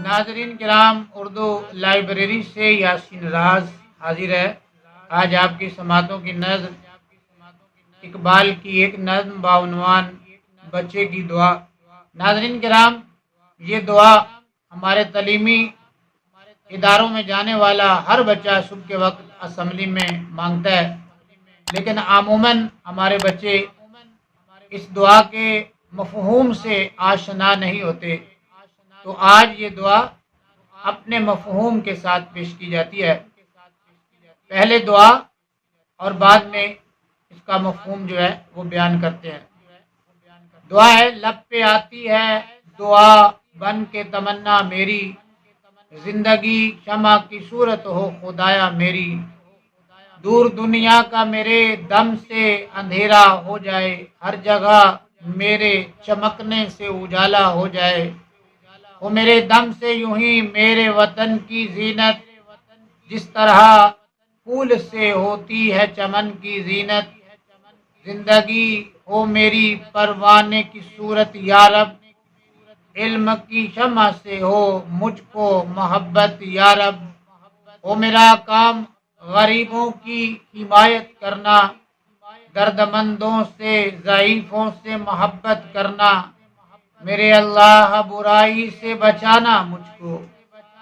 नाजरीन किराम, उर्दू लाइब्रेरी से यासीन राज हाजिर है। आज आपकी समातों की नज़र इकबाल की एक नज़्म बाउनवान बच्चे की दुआ। नाजरीन किराम, ये दुआ हमारे तलीमी इदारों में जाने वाला हर बच्चा सुबह के वक्त असम्बली में मांगता है, लेकिन आमूमन हमारे बच्चे इस दुआ के मफहूम से आशना नहीं होते। तो आज ये दुआ अपने मफहूम के साथ पेश की जाती है। पहले दुआ और बाद में इसका मफहूम जो है वो बयान करते हैं। दुआ है, लब पे आती है दुआ बन के तमन्ना मेरी, जिंदगी शमा की सूरत हो खुदाया मेरी, दूर दुनिया का मेरे दम से अंधेरा हो जाए, हर जगह मेरे चमकने से उजाला हो जाए, वो मेरे दम से यूं ही मेरे वतन की जीनत, जिस तरह फूल से होती है चमन की जीनत, जिंदगी हो मेरी परवाने की सूरत यारब, इल्म की शमा से हो मुझको मोहब्बत यारब, हो मेरा काम गरीबों की हिमायत करना, दर्दमंदों से ज़ईफ़ों से मोहब्बत करना, मेरे अल्लाह बुराई से बचाना मुझको,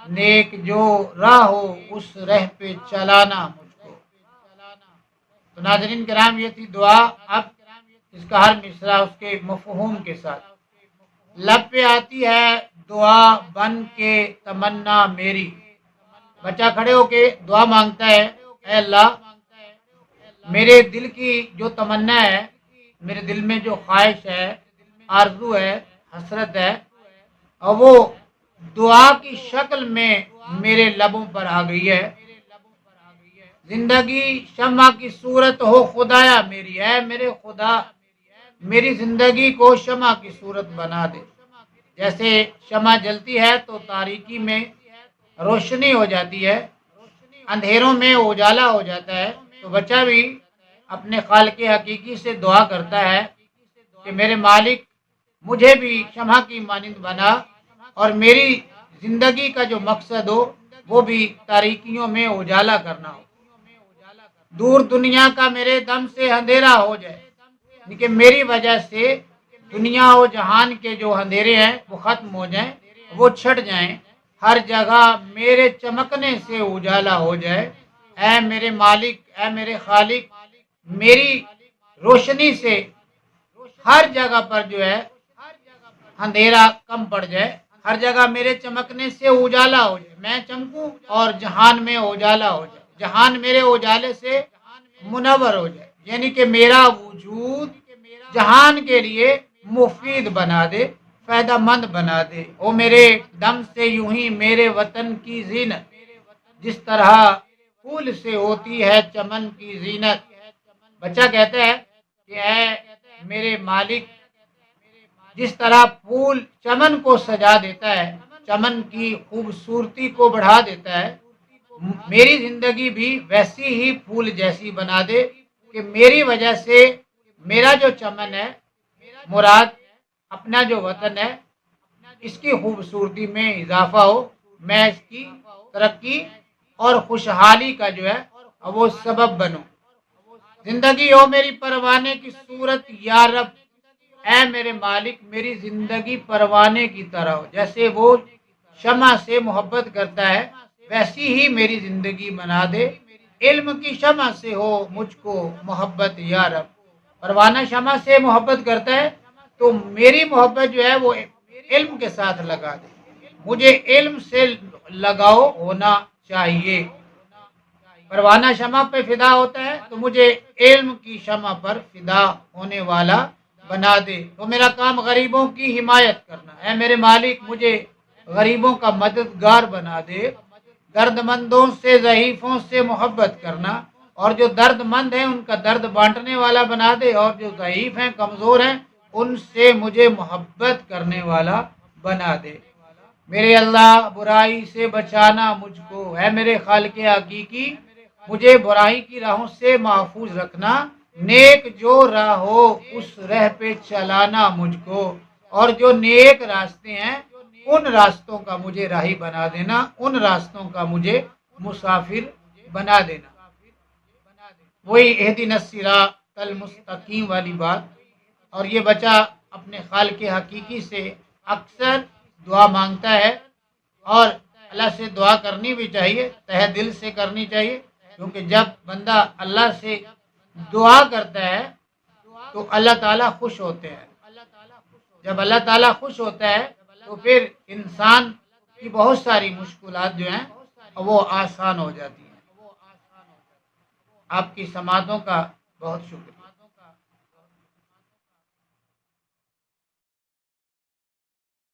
नेक जो राह हो उस राह पे चलाना मुझको। तो नाज़रीन किराम, ये थी दुआ। अब इसका हर मिसरा उसके मफहूम के साथ। लब पे आती है दुआ बन के तमन्ना मेरी। बच्चा खड़े होके दुआ मांगता है, ऐ अल्लाह, मेरे दिल की जो तमन्ना है, मेरे दिल में जो ख्वाहिश है, आरजू है, हसरत है, और वो दुआ की शक्ल में मेरे लबों पर आ गई है। जिंदगी शम्मा की सूरत हो खुदाया मेरी, है मेरे खुदा, मेरी जिंदगी को शमा की सूरत बना दे। जैसे शमा जलती है तो तारीकी में रोशनी हो जाती है, अंधेरों में उजाला हो जाता है। तो बच्चा भी अपने खालिक हकीकी से दुआ करता है कि मेरे मालिक, मुझे भी शमा की मानिंद बना और मेरी जिंदगी का जो मकसद हो वो भी तारीकियों में उजाला करना हो। दूर दुनिया का मेरे दम से अंधेरा हो जाए, यानी कि मेरी वजह से दुनिया और जहान के जो अंधेरे हैं वो खत्म हो जाएं, वो छट जाएं, हर जगह मेरे चमकने से उजाला हो जाए। ऐ मेरे मालिक, ऐ मेरे खालिक, मेरी रोशनी से हर जगह पर जो है अंधेरा कम पड़ जाए, हर जगह मेरे चमकने से उजाला हो जाए, मैं चमकूं और जहान में उजाला हो जाए, जहान मेरे उजाले से मुनव्वर हो जाए, यानी कि मेरा वजूद जहान के लिए मुफीद बना दे, फायदामंद बना दे। ओ मेरे दम से यूं ही मेरे वतन की जीनत, जिस तरह फूल से होती है चमन की जीनत। बच्चा कहता है कि ऐ मेरे मालिक, जिस तरह फूल चमन को सजा देता है, चमन की खूबसूरती को बढ़ा देता है, मेरी जिंदगी भी वैसी ही फूल जैसी बना दे कि मेरी वजह से मेरा जो चमन है, मुराद अपना जो वतन है, इसकी खूबसूरती में इजाफा हो, मैं इसकी तरक्की और खुशहाली का जो है वो सबब बनूं। जिंदगी हो मेरी परवाने की सूरत या रब, ऐ मेरे मालिक, मेरी जिंदगी परवाने की तरह हो, जैसे वो शमा से मोहब्बत करता है वैसी ही मेरी जिंदगी बना दे। इल्म की शमा से हो मुझको मोहब्बत या रब, परवाना शमा से मोहब्बत करता है तो मेरी मोहब्बत जो है वो इल्म के साथ लगा दे, मुझे इल्म से लगाओ होना चाहिए। परवाना शमा पे फिदा होता है तो मुझे इल्म की शमा पर फिदा होने वाला बना दे। तो मेरा काम गरीबों की हिमायत करना है, मेरे मालिक, मुझे गरीबों का मददगार बना दे, दर्दमंदों से ज़ईफ़ों से मोहब्बत करना, और जो दर्दमंद हैं उनका दर्द बांटने वाला बना दे, और जो ज़ईफ़ हैं, कमज़ोर हैं, उनसे मुझे मोहब्बत करने वाला बना दे। मेरे अल्लाह बुराई से बचाना मुझको, है मेरे खालिक हकीकी, मुझे बुराई की राहों से महफूज रखना, नेक जो राह हो उस राह पे चलाना मुझको, और जो नेक रास्ते हैं ان راستوں کا مجھے راہی بنا دینا، ان راستوں کا مجھے مسافر بنا دینا۔ وہی اہدنا الصراط المستقیم والی بات۔ اور یہ بچہ اپنے خالق حقیقی سے اکثر دعا مانگتا ہے، اور اللہ سے دعا کرنی بھی چاہیے، تہ دل سے کرنی چاہیے، کیونکہ جب بندہ اللہ سے دعا کرتا ہے تو اللہ تعالیٰ خوش ہوتے ہیں۔ جب اللہ تعالیٰ خوش ہوتا ہے تو پھر انسان کی بہت ساری مشکلات جو ہیں وہ آسان ہو جاتی ہیں۔ آپ کی سماعتوں کا بہت شکریہ۔